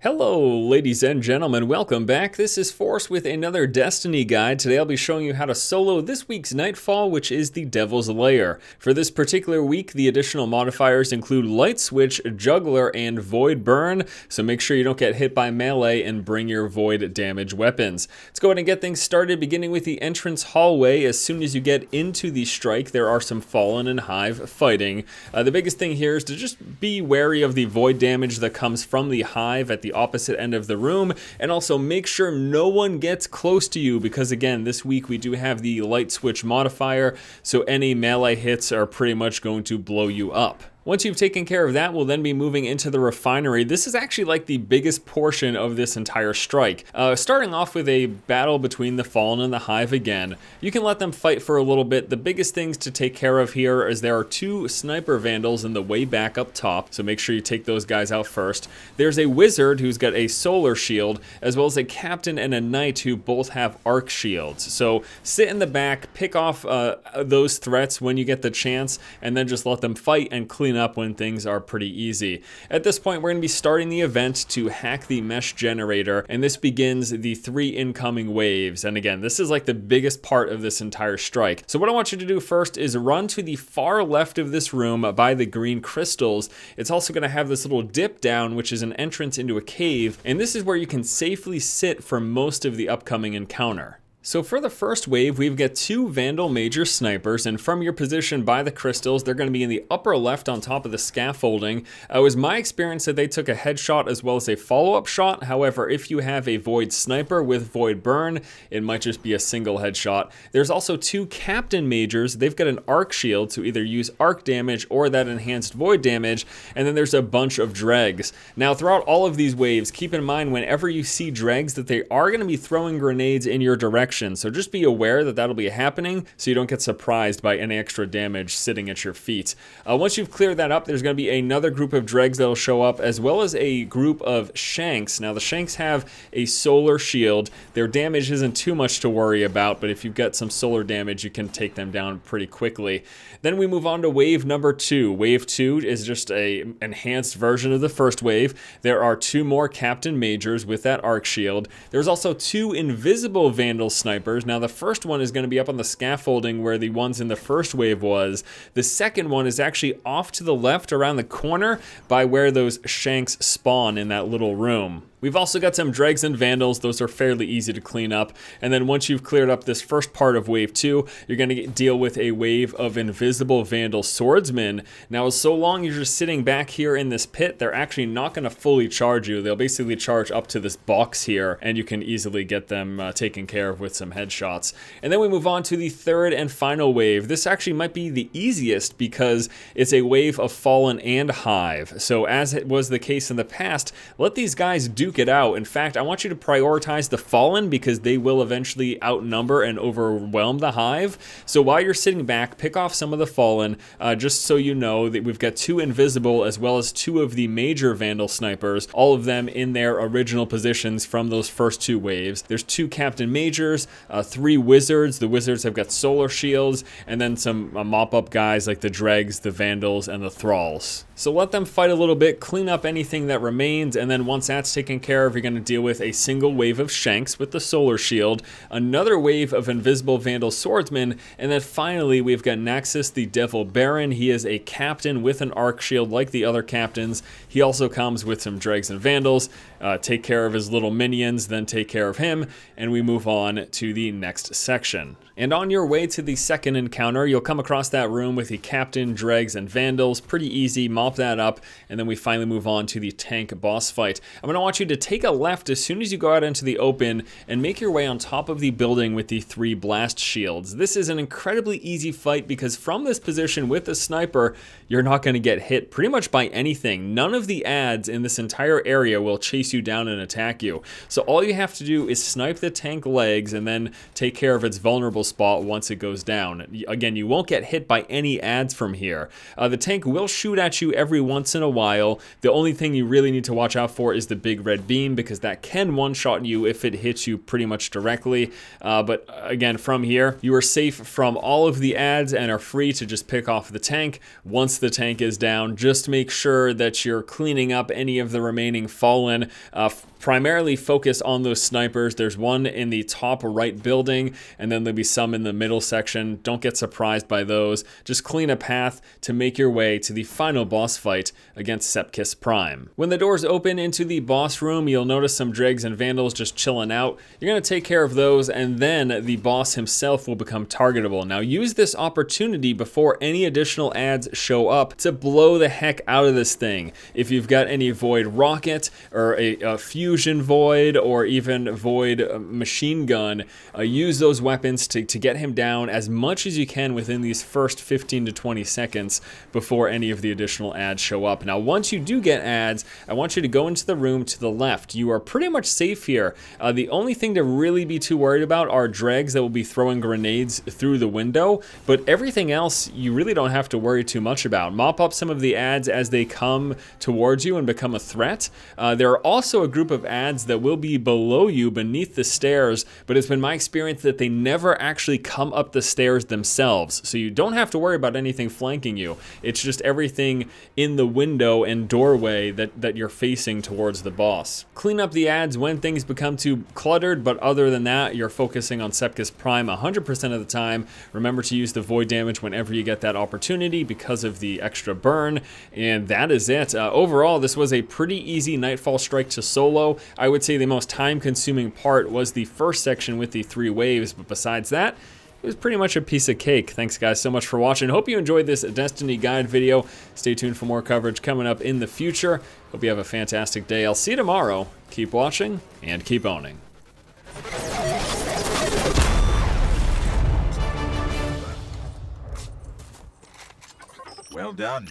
Hello ladies and gentlemen, welcome back. This is Force with another Destiny guide. Today I'll be showing you how to solo this week's Nightfall, which is the Devil's Lair. For this particular week, the additional modifiers include Light Switch, Juggler, and Void Burn, so make sure you don't get hit by melee and bring your Void damage weapons. Let's go ahead and get things started, beginning with the entrance hallway. As soon as you get into the strike, there are some Fallen and Hive fighting. The biggest thing here is to just be wary of the Void damage that comes from the Hive at the opposite end of the room, and also make sure no one gets close to you, because again, this week we do have the light switch modifier, so any melee hits are pretty much going to blow you up. Once you've taken care of that, we'll then be moving into the refinery. This is actually like the biggest portion of this entire strike. Starting off with a battle between the Fallen and the Hive again. You can let them fight for a little bit. The biggest things to take care of here is there are two sniper vandals in the way back up top, so make sure you take those guys out first. There's a wizard who's got a solar shield, as well as a captain and a knight who both have arc shields. So sit in the back, pick off those threats when you get the chance, and then just let them fight and clean up when things are pretty easy. At this point, we're going to be starting the event to hack the mesh generator, and this begins the 3 incoming waves. And again, this is like the biggest part of this entire strike. So what I want you to do first is run to the far left of this room by the green crystals. It's also going to have this little dip down, which is an entrance into a cave, and this is where you can safely sit for most of the upcoming encounter. So for the first wave, we've got 2 Vandal Major Snipers, and from your position by the crystals, they're going to be in the upper left on top of the scaffolding. It was my experience that they took a headshot as well as a follow-up shot. However, if you have a Void Sniper with Void Burn, it might just be a single headshot. There's also 2 Captain Majors. They've got an arc shield to either use arc damage or that enhanced Void damage, and then there's a bunch of dregs. Now, throughout all of these waves, keep in mind whenever you see dregs that they are going to be throwing grenades in your direction. So just be aware that that'll be happening so you don't get surprised by any extra damage sitting at your feet. Once you've cleared that up, there's going to be another group of dregs that'll show up, as well as a group of shanks. Now the shanks have a solar shield. Their damage isn't too much to worry about, but if you've got some solar damage, you can take them down pretty quickly. Then we move on to wave number 2. Wave 2 is just an enhanced version of the first wave. There are 2 more Captain Majors with that arc shield. There's also 2 invisible Vandal Snipers. Now the first one is going to be up on the scaffolding where the ones in the first wave was. The second one is actually off to the left around the corner by where those shanks spawn in that little room. We've also got some dregs and vandals. Those are fairly easy to clean up. And then once you've cleared up this first part of wave 2, you're going to deal with a wave of invisible vandal swordsmen. Now, so long as you're just sitting back here in this pit, they're actually not going to fully charge you. They'll basically charge up to this box here, and you can easily get them taken care of with some headshots. And then we move on to the third and final wave. This actually might be the easiest because it's a wave of Fallen and Hive. So as it was the case in the past, let these guys duke it out. In fact, I want you to prioritize the Fallen because they will eventually outnumber and overwhelm the Hive. So while you're sitting back, pick off some of the Fallen, just so you know that we've got 2 invisible as well as 2 of the major Vandal Snipers, all of them in their original positions from those first 2 waves. There's 2 Captain Majors, 3 Wizards. The Wizards have got solar shields, and then some mop-up guys like the Dregs, the Vandals, and the Thralls. So let them fight a little bit, clean up anything that remains, and then once that's taken care of, you're going to deal with a single wave of shanks with the solar shield, another wave of invisible Vandal swordsmen, and then finally we've got Naxxus the Devil Baron. He is a captain with an arc shield like the other captains. He also comes with some dregs and vandals. Take care of his little minions, then take care of him, and we move on to the next section. And on your way to the second encounter, you'll come across that room with the captain, dregs, and vandals. Pretty easy, mop that up, and then we finally move on to the tank boss fight. I'm going to want you to take a left as soon as you go out into the open and make your way on top of the building with the 3 blast shields. This is an incredibly easy fight because from this position with the sniper, you're not going to get hit pretty much by anything. None of the adds in this entire area will chase you down and attack you. So all you have to do is snipe the tank legs and then take care of its vulnerable spot once it goes down. Again, you won't get hit by any adds from here. The tank will shoot at you every once in a while. The only thing you really need to watch out for is the big red beam, because that can one-shot you if it hits you pretty much directly. But again, from here, you are safe from all of the ads and are free to just pick off the tank. Once the tank is down, just make sure that you're cleaning up any of the remaining fallen. Primarily focus on those snipers. There's one in the top right building, and then there'll be some in the middle section. Don't get surprised by those. Just clean a path to make your way to the final boss fight against Sepkis Prime. When the doors open into the boss room, you'll notice some dregs and vandals just chilling out. You're going to take care of those, and then the boss himself will become targetable. Now use this opportunity before any additional ads show up to blow the heck out of this thing. If you've got any void rocket or a fusion void or even void machine gun, use those weapons to get him down as much as you can within these first 15 to 20 seconds before any of the additional ads show up. Now once you do get ads, I want you to go into the room to the left. You are pretty much safe here. The only thing to really be too worried about are dregs that will be throwing grenades through the window, but everything else you really don't have to worry too much about. Mop up some of the ads as they come towards you and become a threat. There are also a group of ads that will be below you beneath the stairs, but it's been my experience that they never actually come up the stairs themselves, so you don't have to worry about anything flanking you. It's just everything in the window and doorway that you're facing towards the boss. Clean up the ads when things become too cluttered, but other than that, you're focusing on Sepkis Prime 100% of the time. Remember to use the void damage whenever you get that opportunity because of the extra burn, and that is it. Overall, this was a pretty easy Nightfall strike to solo. I would say the most time-consuming part was the first section with the 3 waves, but besides that, it was pretty much a piece of cake. Thanks guys so much for watching. Hope you enjoyed this Destiny guide video. Stay tuned for more coverage coming up in the future. Hope you have a fantastic day. I'll see you tomorrow. Keep watching and keep owning. Well done.